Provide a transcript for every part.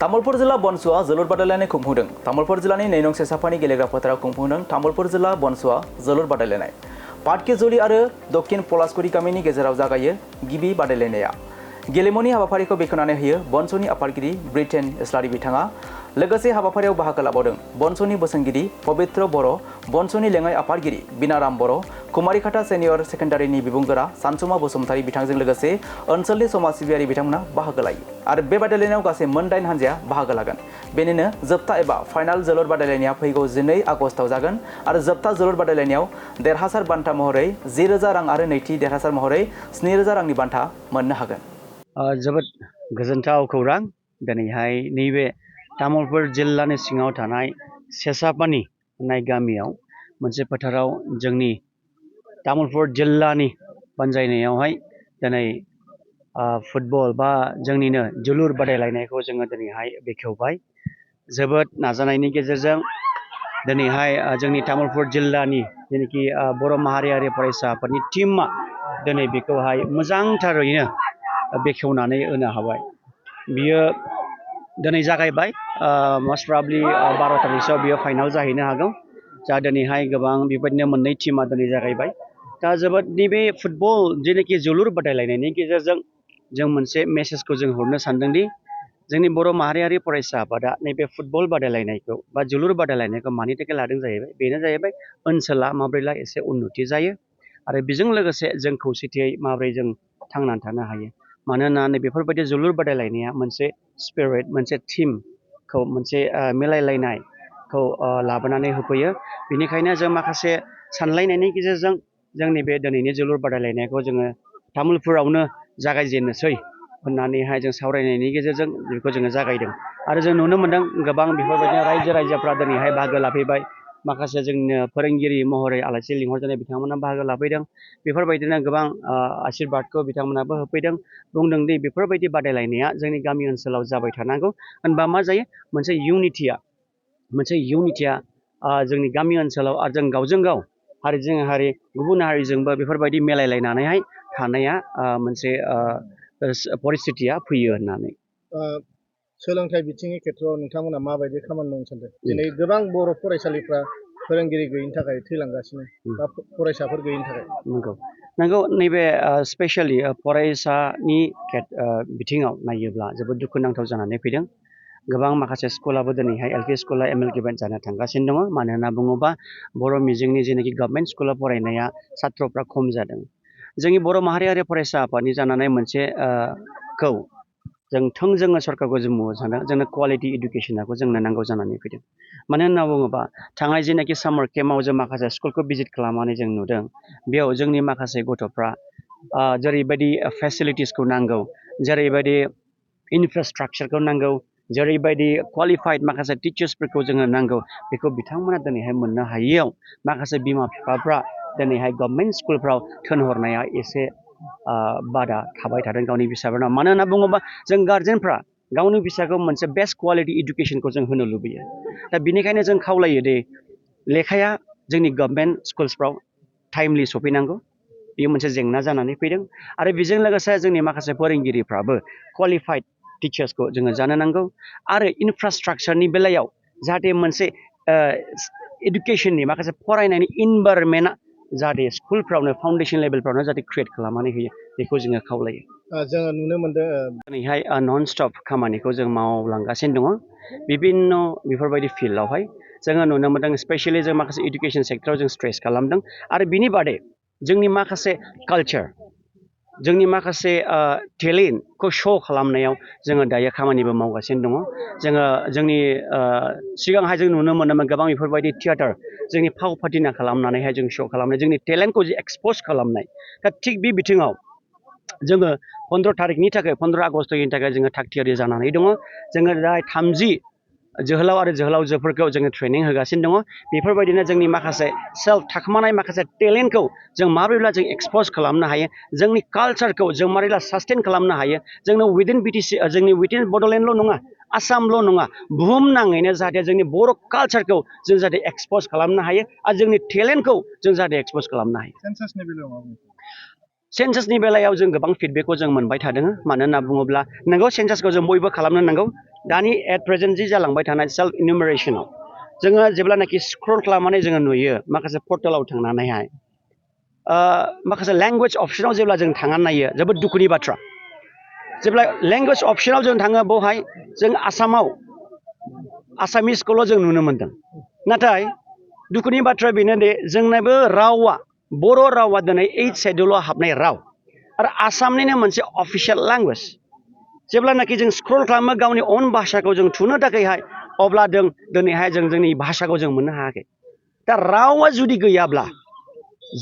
तामुलपुर जिल्ला बनसुआ जोलुर बादायलायनाय खुंफुंदों। तामुलपुर जिल्लानि नैनं सेसाफानि गेलेग्रा फोथाराव खुंफुंदों तामुलपुर जिल्ला बनसुआ जोलुर बादायलायनाय। पाटकेजुलि आरो दक्षिण पलासकुरि गामिनि गेजेराव जागायो गिबि बादायलायनाया। गेलेमुनि हाबाफारिखौ बेखेवनानै होयो बनसुनि आफादगिरि ब्रिटेन इस्लारि बिथाङा। लोगोसे हाबाफारियाव बाहागो लाबावदों बनसुनि बोसोनगिरि पबित्र बर', बनसुनि लेङाइ आफादगिरि बिनाराम बर', कुमारिखाटा सेनियर सेकेन्डारिनि बिबुंगोरा सानसुमा बसुमतारी बिथांजों लोगोसे ओनसोलनि समाज सिबियारि बिथांमोना बाहागो लायो। आरो बे बादायलायनायाव गासै मोन 8 हानजाया बाहागो लागोन। बेनिनो जोबथा एबा फाइनाल जोलुर बादायलायनाया फैगौ 12 आगस्टआव जागोन आरो जोबथा जोलुर बादायलायनायाव देरहासार बान्था महरै 10,000 रां आरो नैथि देरहासार महरै 7,000 रांनि बान्था मोननो हागोन। जोबोद गोजोनथाव खौरां। दिनैहाय नैबे तामुलपुर जिल्लानि सिङाव थानाय सेसापानि होननाय गामियाव मोनसे फोथाराव जोंनि तामुलपुर जिल्लानि बानजायनायावहाय दिनै फुटबल बा जोंनिनो जोलुर बादायलायनायखौ जोङो दिनैहाय बेखेवबाय। जोबोद नाजानायनि गेजेरजों दिनैहाय जोंनि तामुलपुर जिल्लानि जेनाखि बर' माहारियारि फरायसा आफादनि टीमआ दिनै बेखौहाय मोजांथारैनो बेखेवनानै होनो हाबाय। बियो दिनै जागायबाय। मस्ट प्रबाबली 12 तारिखसोआव बियो फाइनाल जाहैनो हागौ। जा दिनैहाय गोबां बेबायदिनो मोननै टीमा दिनै जागायबाय। दा जोबोद नैबे फुटबल जेनाखि जोलुर बादायलायनायनि गेजेरजों जों मोनसे मेसेजखौ जों हरनो सानदोंदि जोंनि बर' माहारियारि फरायसा आफादा नैबे फुटबल बादायलायनायखौ बा जोलुर बादायलायनायखौ मानि थाखाय लादों जाहैबाय बेनो जाहैबाय ओनसोला माब्रैला एसे उन्नति जायो आरो बेजों लोगोसे जों खौसेथियै माब्रै जों थांनानै थानो हायो। मानोना बेफोरबायदि जोलुर बादायलायनाया मोनसे स्पिरिट, मोनसे टीमखौ मोनसे मिलायलायनायखौ लाबोनानै होफैयो। बेनिखायनो जों माखासे सानलायनायनि गेजेरजों जोंनि बे दिनैनि जोलुर बादायलायनायखौ जोङो तामुलपुरावनो जागायजेननोसै होननानैहाय जों सावरायनायनि गेजेरजों बेखौ जोङो जागायदों। आरो जों नुनो मोनदों गोबां बेफोरबायदिनो रायजोफ्रा दिनैहाय बाहागो लाफैबाय। माखासे जोंनो फोरोंगिरि महरै आलासि लिंहरजानाय बिथांमोना बाहागो लाफैदों। बेफोरबायदिनो गोबां आशीर्बादखौ बिथांमोनाबो होफैदों। बुंदों दि बेफोरबायदि बादायलायनाया जोंनि गामि ओनसोलाव जाबाय थानांगौ। होनबा मा जायो? मोनसे इउनिटिया जोंनि गामि ओनसोलाव आरो जों गावजों गाव हारिजों हारि गुबुन हारिजोंबो बेफोरबायदि मिलायलायनानैहाय थानाया मोनसे परिस्थितिया फैयो होननानै। सोलोंथाइ बिथिंनि खेथ्रआव नोंथांमोना माबायदि खामानि मावनो सानदों? दिनै गोबां बर' फरायसालिफ्रा फोरोंगिरि गैयिनि थाखाय थैलांगासिनो बा फरायसाफोर गैयिनि थाखाय। नंगौ नैबे स्पेसियेलि फरायसानि बिथिङाव नायोब्ला जोबोद दुखुनांथाव जानानै फैदों। गोबां माखासे स्कुलाबो दिनैहाय LP स्कुला एमेलगेमेन्ट जानो थांगासिनो दङ। मानो होनना बुङोबा बर' मिजिंनि जेनाखि गभर्नमेन्ट स्कुलाव फरायनाया सात्रफ्रा खम जादों। जोंनि बर' माहारियारि फरायसा आफादनि जानानै मोनसे जों थोंजोङै सरकारखौ जों बुंनो सानो जोंनो क्वालिटि इडुकेसनखौ जोंनो नांगौ जानानै फैदों। मानो होनना बुङोबा थांनाय जेनाखि सामार केम्पआव जों माखासे स्कुलखौ भिजिट खालामनानै जों नुदों। बेयाव जोंनि माखासे गथ'फ्रा जेरैबायदि फेसिलिटिसखौ नांगौ, जेरैबायदि इनफ्रास्ट्राक्चारखौ नांगौ, जेरैबायदि क्वालिफाइड माखासे टिचार्सफोरखौ जोङो नांगौ, बेखौ बिथांमोना दिनैहाय मोननो हायैयाव माखासे बिमा बिफाफ्रा दिनैहाय गभर्नमेन्ट स्कुलफ्राव थिनहरनाया एसे बादा थाबाय थादों गावनि फिसाफोरनाव। मानो होनना बुङोबा जों गार्जेनफ्रा गावनि फिसाखौ मोनसे बेस्ट क्वालिटि इडुकेसनखौ जों होनो लुबैयो। दा बिनिखायनो जों खावलायो दि लेखाया जोंनि गभर्नमेन्ट स्कुल्सफ्राव टाइमलि सफैनांगौ। बेयो मोनसे जेंना जानानै फैदों। आरो बेजों लोगोसे जोंनि माखासे फोरोंगिरिफ्राबो क्वालिफाइड टिचार्सखौ जोङो जानो नांगौ। आरो इनफ्रास्ट्राक्चारनि बेलायाव जाहाथे मोनसे इडुकेसननि माखासे फरायनायनि इनभाइरनमेन्टआ जाहाथे स्कुलफ्रावनो फाउन्डेसन लेभेलफ्रावनो जाहाथे क्रियेट खालामनानै होयो बेखौ जोङो खावलायो। जोङो नुनो मोनदों दिनैहाय नन स्टप खामानिखौ जों मावलांगासिनो दङ बिभिन्न बेफोरबायदि फिल्डआवहाय। जोङो नुनो मोनदों स्पेसियेलि जों माखासे इडुकेसन सेक्टराव जों स्ट्रेस खालामदों। आरो बिनि बादै जोंनि माखासे कालचार, जोंनि माखासे टेलेन्टखौ श' खालामनायाव जोङो दायो खामानिबो मावगासिनो दङ। जोंनि सिगांहाय जों नुनो मोनोमोन गोबां बेफोरबायदि थियेटार जोंनि फाव फाथिना खालामनानैहाय जों श' खालामनाय, जोंनि टेलेन्टखौ जे एक्सप'ज खालामनाय। दा थिग बे बिथिङाव जोङो 15 तारिखनि थाखाय 15 आगस्तनि थाखाय जोङो थाग थियारि जानानै दङ। जोङो दा 30 जोहोलाव आरो जोहोलावजोफोरखौ जोङो ट्रेनिं होगासिनो दङ। बेफोरबायदिनो जोंनि माखासे थाखोमानाय माखासे टेलेन्टखौ जों माबोरैब्ला जों एक्सप'ज खालामनो हायो, जोंनि कालचारखौ जों माबोरैब्ला सास्टेन खालामनो हायो। जोंनो उइदिन BTC, जोंनि उइदिन बड'लेण्डल' नङा, आसामल' नङा, बुहुम नाङैनो जाहाथे जोंनि बर' कालचारखौ जों जाहाथे एक्सप'ज खालामनो हायो आरो जोंनि टेलेन्टखौ जों जाहाथे एक्सप'ज खालामनो हायो। सेन्सासनि बेलायाव जों गोबां फिडबेकखौ जों मोनबाय थादों मानो होनना बुङोब्ला नोंगौ सेन्सासखौ जों बयबो खालामनो नांगौ दानि एट प्रेजेन्ट जि जालांबाय थानाय सेल्फ इनुमारेसनाव जोङो जेब्लानाखि स्क्रल खालामनानै जोङो नुयो माखासे पर्टेलाव थांनानैहाय माखासे लेंगुवेज अपसनाव जेब्ला जों थांनानै नायो जोबोद दुखुनि बाथ्रा जेब्ला लेंगुवेज अपसनाव जों थाङो बेवहाय जों आसामाव आसामिसखौल' जों नुनो मोनदों नाथाय दुखुनि बाथ्रा बेनोदि जोंनाबो रावा बर' रावा दिनै 8 शेड्युलाव हाबनाय राव आरो आसामनिनो मोनसे अफिसियेल लेंगुवेज जेब्लानाखि जों स्क्रल खालामो गावनि अन भाषाखौ जों थुनो थाखायहाय अब्ला जों दिनैहाय जों जोंनि भाषाखौ जों मोननो हायाखै दा रावा जुदि गैयाब्ला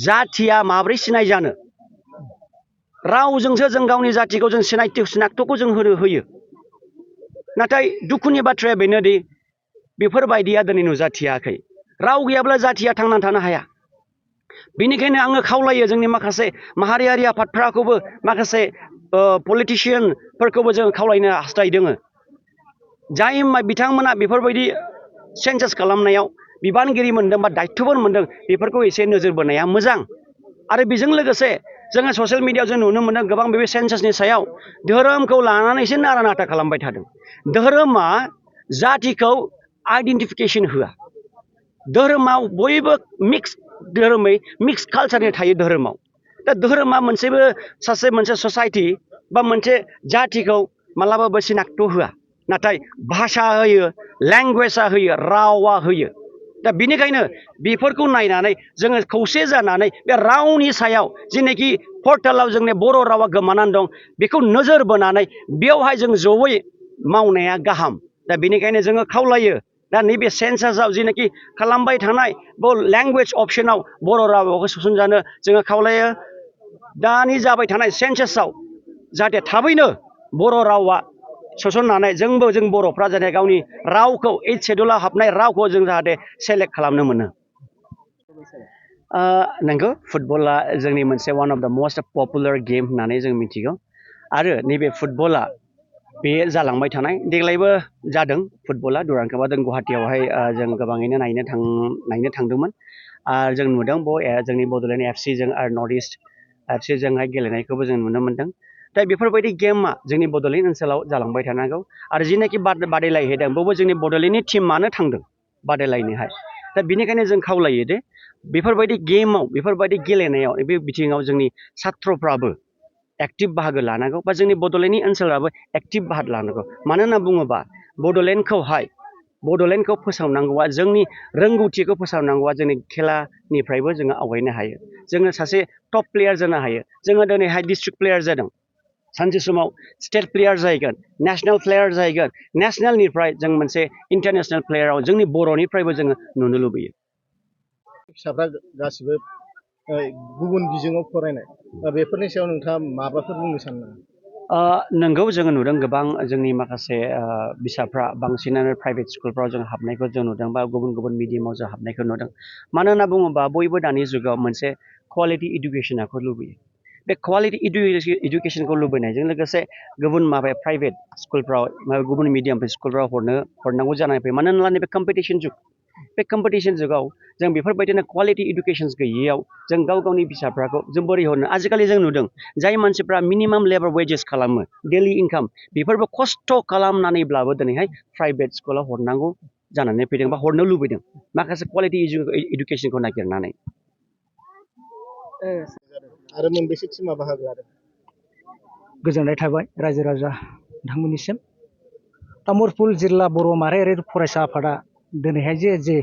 जाथिया माब्रै सिनाय जानो रावजोंसो जों गावनि जातिखौ जों सिनायथिखौ जों होयो नाथाय दुखुनि बाथ्राया बेनोदि बेफोरबायदिया दिनै नुजाथियाखै राव गैयाब्ला जातिया थांनानै थानो हाया बेनिखायनो आङो खावलायो जोंनि माखासे माहारियारि आफादफोरखौबो माखासे पलिटिशियानफोरखौबो जों खावलायनो हास्थायदों जाय बिथांमोना बेफोरबायदि सेन्सास खालामनायाव बिबानगिरि मोनदों बा दायथ'फोर मोनदों बेफोरखौ एसे नोजोर बोनाया मोजां आरो बेजों लोगोसे जोङो ससियेल मिडियायाव जों नुनो मोनदों गोबां बे सेन्सासनि सायाव धोरोमखौ लानानैसो नारा नाथा खालामबाय थादों धोरोमा जातिखौ आइडेन्टिफिकेसन होआ धोरोमाव बयबो मिक्स धोरोमै मिक्स कालचारनि थायो धोरोमाव दा धोरोमा सासे मोनसे ससाइटि बा मोनसे जातिखौ मालाबाबो सिनाक्थ होआ नाथाय भाषा होयो लेंगुवेजआ होयो रावा होयो दा बेनिखायनो बेफोरखौ नायनानै जोङो खौसे जानानै बे रावनि सायाव जेनाखि पर्टेलाव जोंनि बर' रावा गोमानानै दं बेखौ नोजोर बोनानै बेवहाय जों जयै मावनाया गाहाम दा बेनिखायनो जोङो खावलायो दा नैबे सेन्सासाव जेनाखि खालामबाय थानाय लेंगुवेज अपसनाव बर' रावखौ सोसनजानो जोङो खावलायो दानि जाबाय थानाय सेन्सासाव जाहाथे थाबैनो बर' रावा सोसननानै जों बर'फ्रा जाहाथे गावनि रावखौ 8 शेड्युलाव हाबनाय रावखौ जों जाहाथे सेलेक्ट खालामनो मोनो नंगौ फुटबला जोंनि मोनसे वान अफ द मस्ट पपुलार गेम होननानै जों मिथिगौ आरो नैबे फुटबला बे जालांबाय थानाय देग्लायबो जादों फुटबला दुरान्ड कापआ जों गुवाहाटियावहाय जों गोबाङैनो नायनो थांदोंमोन आरो जों नुदों जोंनि बड'लेण्ड FC जों आरो नर्थ इस्ट FC जोंहाय गेलेनायखौबो जों नुनो मोनदों दा बेफोरबायदि गेमा जोंनि बड'लेण्ड ओनसोलाव जालांबाय थानांगौ आरो जिनाखि बादायलायहैदों बेवबो जोंनि बड'लेण्डनि टिमानो थांदों बादायलायनोहाय दा बेनिखायनो जों खावलायो दे बेफोरबायदि गेमाव बेफोरबायदि गेलेनायाव बे बिथिङाव जोंनि साथ्रफ्राबो एक्टिभ बाहागो लानांगौ बा जोंनि बड'लेण्डनि ओनसोलाबो एक्टिभ बाहागो लानांगौ मानो होनना बुङोबा बड'लेण्डखौ फोसावनांगौआ जोंनि रोंगौथिखौ फोसावनांगौआ जोंनि खेलानिफ्रायबो जोङो आवगायनो हायो जोङो सासे टप प्लेयार जानो हायो जोङो दिनैहाय डिस्ट्रिक्ट प्लेयार जादों सानसे समाव स्टेट प्लेयार जाहैगोन नेसनेल प्लेयार जाहैगोन नेसनेलनिफ्राय जों मोनसे इन्टारनेसनेल प्लेयाराव जोंनि बर'निफ्रायबो जोङो नुनो लुबैयो फिसाफ्रा गासिबो गुबुन बिजोङाव फरायनाय बेफोरनि सायाव नोंथाङा माबाफोर बुंनो सानो नामा नंगौ जोङो नुदों गोबां जोंनि माखासे बिसाफ्रा बांसिनानो प्राइभेट स्कुलफ्राव जों हाबनायखौ जों नुदों बा गुबुन गुबुन मिडियामाव जों हाबनायखौ नुदों मानो होनना बुङोबा बयबो दानि जुगाव मोनसे क्वालिटि इडुकेसनखौ लुबैयो बे क्वालिटि इडुकेसनखौ लुबैनायजों लोगोसे गुबुन प्राइभेट स्कुलफ्राव गुबुन मिडियाम स्कुलफ्राव हरनांगौ जानानै फैयो मानो होनब्ला नैबे कम्पिटिसन जुग बे कम्पिटिसन जुगाव जों बेफोरबायदिनो क्वालिटि इडुकेसन गैयैयाव जों गावनि फिसाफोरखौ जों बोरै हरनो आजिखालि जों नुदों जाय मानसिफ्रा मिनिमाम लेबार वेजेस खालामो डेलि इनकाम बेफोरबो खस्थ' खालामनानैब्लाबो दिनैहाय प्राइभेट स्कुलाव हरनांगौ जानानै फैदों बा हरनो लुबैदों माखासे क्वालिटि इडुकेसनखौ नागिरनानै आरो मोनबेसे टिमा बाहागो लादों गोजोननाय थाबाय रायजो राजा नोंथांमोननिसिम तामुलपुर जिल्ला बर' माहारियारि फरायसा आफादा दिनैहाय जे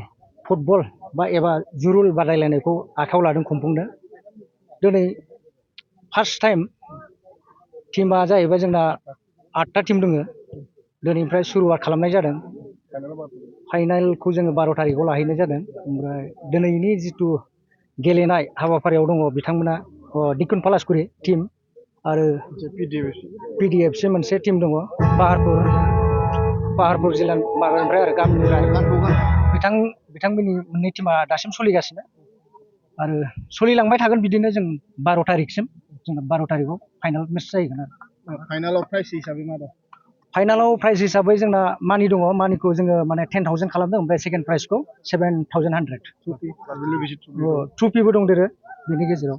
फुटबल बा एबा जोलुर बादायलायनायखौ आखायाव लादों खुंफुंनो दिनै फार्स्ट टाइम टिमा जाहैबाय जोंना 8टा टिम दङ दिनैनिफ्राय सुरुवात खालामनाय जादों फाइनालखौ जोङो 12 तारिखआव लाहैनाय जादों ओमफ्राय दिनैनि जिथु गेलेनाय हाबाफारियाव दङ बिथांमोना दिकुन पलासगुरि टिम आरो PDFC मोनसे टिम दङ पाहारपुर जिल्लानि माबानिफ्राय आरो गामिनिफ्राय बिथांमोननि मोननै टिमा दासिम सोलिगासिनो आरो सोलिलांबाय थागोन बिदिनो जों 12 तारिखसिम जोंना 12 तारिखआव फाइनाल मेच जाहैगोन आरो फाइनालाव प्राइज हिसाबै मा दं फाइनालाव प्राइज हिसाबै जोंना मानि दङ मानिखौ जोङो माने 10,000 खालामदों ओमफ्राय सेकेन्ड प्राइजखौ 7,100 ट्रफिबो दं देरो बेनि गेजेराव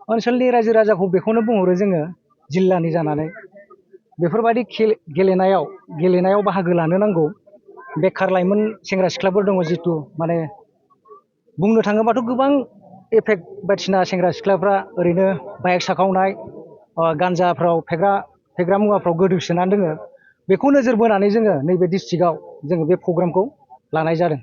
ओनसोलनि रायजो राजाखौ बेखौनो बुंहरो जोङो जिल्लानि जानानै बेफोरबायदि गेलेनायाव बाहागो लानो नांगौ। बेखार लाइमोन सेंग्रा सिख्लाफोर दङ जितु माने बुंनो थाङोबाथ' गोबां एफेक्ट बायदिसिना सेंग्रा सिख्लाफ्रा ओरैनो बाइक साखावनाय गान्जाफ्राव फेग्रा मुवाफ्राव गोदोसोनानै दोङो। बेखौ नोजोर बोनानै जोङो नैबे डिस्ट्रिक्टआव जोङो बे प्रग्रामखौ लानाय जादों।